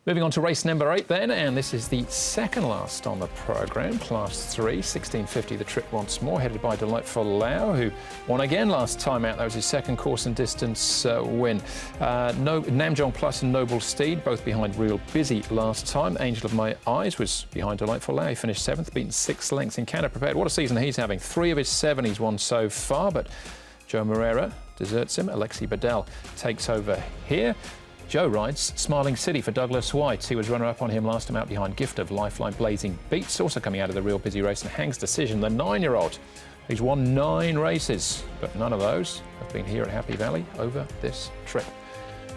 Moving on to race number 8 then, and this is the second last on the programme, Class 3, 1650 the trip once more, headed by Delightful Lau, who won again last time out. That was his second course and distance win. Namjong Plus and Noble Steed, both behind Real Busy last time. Angel of My Eyes was behind Delightful Lau. He finished 7th, beaten 6 lengths in Canada Prepared. What a season he's having. 3 of his 7 he's won so far, but Joe Moreira deserts him. Alexi Bedell takes over here. Joe rides Smiling City for Douglas White. He was runner-up on him last time out behind Gift of Lifeline Blazing Beats, also coming out of the Real Busy race, and Hang's Decision, the 9-year-old. He's won 9 races, but none of those have been here at Happy Valley over this trip.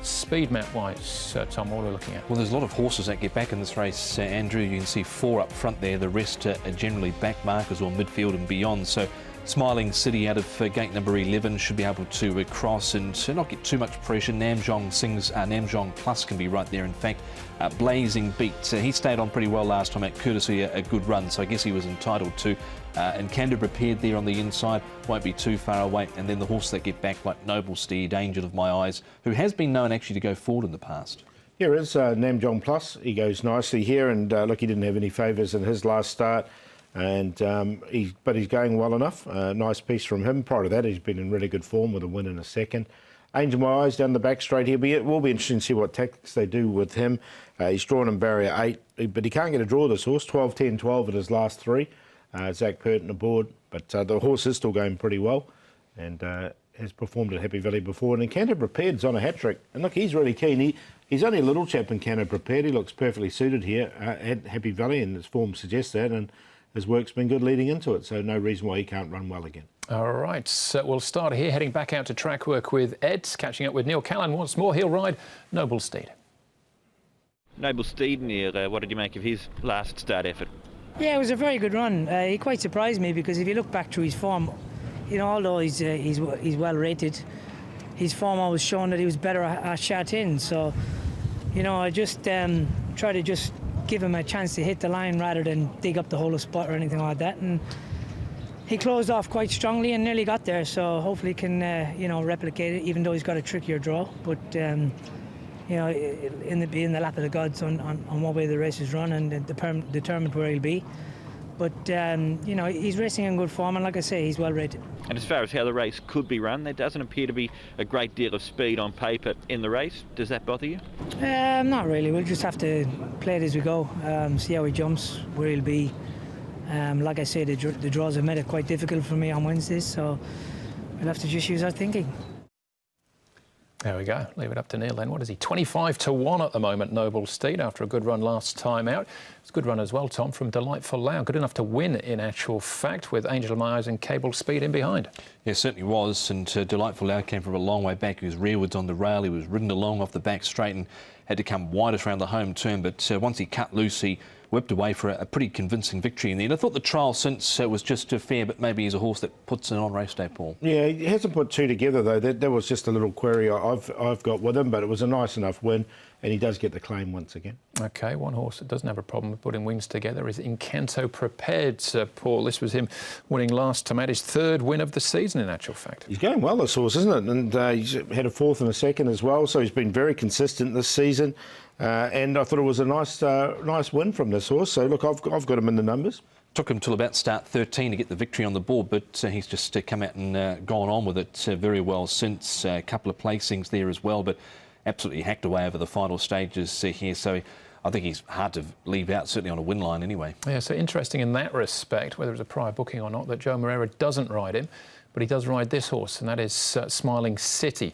Speed map-wise, Tom, what are we looking at? Well, there's a lot of horses that get back in this race, Andrew. You can see 4 up front there. The rest are generally back markers or midfield and beyond. So Smiling City out of gate number 11 should be able to cross and not get too much pressure. Namjong Plus can be right there. In fact, Blazing Beat, he stayed on pretty well last time at courtesy a good run, so I guess he was entitled to. And Canada Prepared there on the inside won't be too far away. And then the horses that get back like Noble Steed, Angel of My Eyes, who has been known actually to go forward in the past. Here is Namjong Plus. He goes nicely here, and look, he didn't have any favours in his last start. And but he's going well enough. Nice piece from him. Prior to that, he's been in really good form with a win in a second. Angel My Eyes down the back straight here. It will be interesting to see what tactics they do with him. He's drawn in barrier 8, but he can't get a draw, this horse. 12, 10, 12 at his last 3. Zach Purton aboard, but the horse is still going pretty well and has performed at Happy Valley before. And in Canada Prepared's on a hat-trick. And look, he's really keen. He's only a little chap in Canada Prepared. He looks perfectly suited here at Happy Valley, and his form suggests that. And his work's been good leading into it, so no reason why he can't run well again. All right, so we'll start here, heading back out to track work with Ed, catching up with Neil Callan once more. He'll ride Noble Steed. Noble Steed, Neil, what did you make of his last start effort? Yeah, it was a very good run. He quite surprised me because if you look back through his form, you know, although he's well rated, his form always shown that he was better at Sha-Tin. So, you know, I just try to just give him a chance to hit the line rather than dig up the whole spot or anything like that. And he closed off quite strongly and nearly got there. So hopefully he can, you know, replicate it, even though he's got a trickier draw. But you know, be in the lap of the gods on what way the race is run and determined where he'll be. But you know, he's racing in good form, and like I say, he's well rated. And as far as how the race could be run, there doesn't appear to be a great deal of speed on paper in the race. Does that bother you? Not really. We'll just have to play it as we go, see how he jumps, where he'll be. Like I say, the draws have made it quite difficult for me on Wednesdays, so we'll have to just use our thinking. There we go. Leave it up to Neil then. What is he? 25-1 at the moment, Noble Steed, after a good run last time out. It's a good run as well, Tom, from Delightful Lau. Good enough to win, in actual fact, with Angel of My Eyes and Cable Speed in behind. Yeah, certainly was. And Delightful Lau came from a long way back. He was rearwards on the rail. He was ridden along off the back straight and had to come widest around the home turn. But once he cut loose, he whipped away for a pretty convincing victory in the end. I thought the trial since was just fair, but maybe he's a horse that puts it on race day, Paul. Yeah, he hasn't put 2 together, though. That was just a little query I've got with him, but it was a nice enough win, and he does get the claim once again. OK, one horse that doesn't have a problem with putting wings together is Encanto Prepared, Paul. This was him winning last time out, his 3rd win of the season, in actual fact. He's going well, this horse, isn't it? And he's had a 4th and a 2nd as well, so he's been very consistent this season. And I thought it was a nice win from this horse. So, look, I've got him in the numbers. Took him till about start 13 to get the victory on the board, but he's just come out and gone on with it very well since. A couple of placings there as well, but absolutely hacked away over the final stages here. So I think he's hard to leave out, certainly on a win line anyway. Yeah, so interesting in that respect, whether it's a prior booking or not, that Joe Moreira doesn't ride him. But he does ride this horse, and that is Smiling City.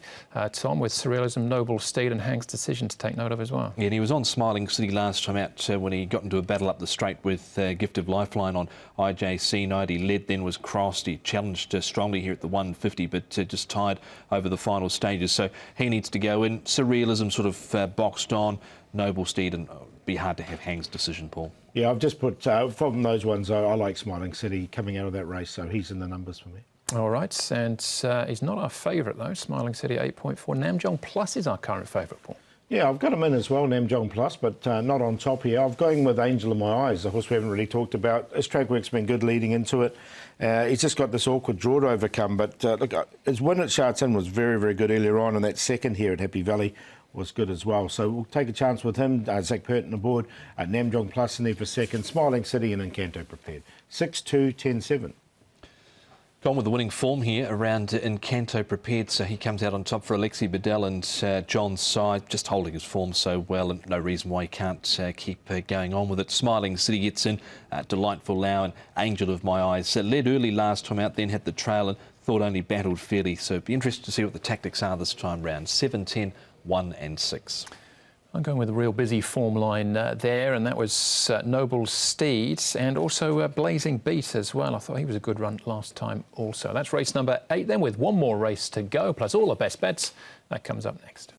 Tom, with Surrealism, Noble Steed and Hang's Decision to take note of as well. Yeah, and he was on Smiling City last time out when he got into a battle up the straight with Gift of Lifeline on IJC night. He led, then was crossed. He challenged strongly here at the 150, but just tied over the final stages. So he needs to go in. Surrealism sort of boxed on. Noble Steed, and be hard to have Hang's Decision, Paul. Yeah, I've just put, from those ones, I like Smiling City coming out of that race, so he's in the numbers for me. All right, and he's not our favourite, though. Smiling City 8.4. Namjong Plus is our current favourite, Paul. Yeah, I've got him in as well, Namjong Plus, but not on top here. I've going with Angel of My Eyes, the horse we haven't really talked about. His track work's been good leading into it. He's just got this awkward draw to overcome, but look, his win at Sha-Tin was very, very good earlier on, and that second here at Happy Valley was good as well. So we'll take a chance with him. Zach Purton aboard at Namjong Plus in there for second. Smiling City and Encanto prepared. 6-2, 10-7. Gone with the winning form here around Encanto prepared, so he comes out on top for Alexi Bedell and John's side, just holding his form so well and no reason why he can't keep going on with it. Smiling City gets in, Delightful Lau and Angel of My Eyes. Led early last time out, then had the trail and thought only battled fairly, so it'd be interesting to see what the tactics are this time round. 7-10, 1 and 6. I'm going with a real busy form line there, and that was Noble Steeds and also Blazing Beat as well. I thought he was a good run last time also. That's race number 8 then, with one more race to go, plus all the best bets. That comes up next.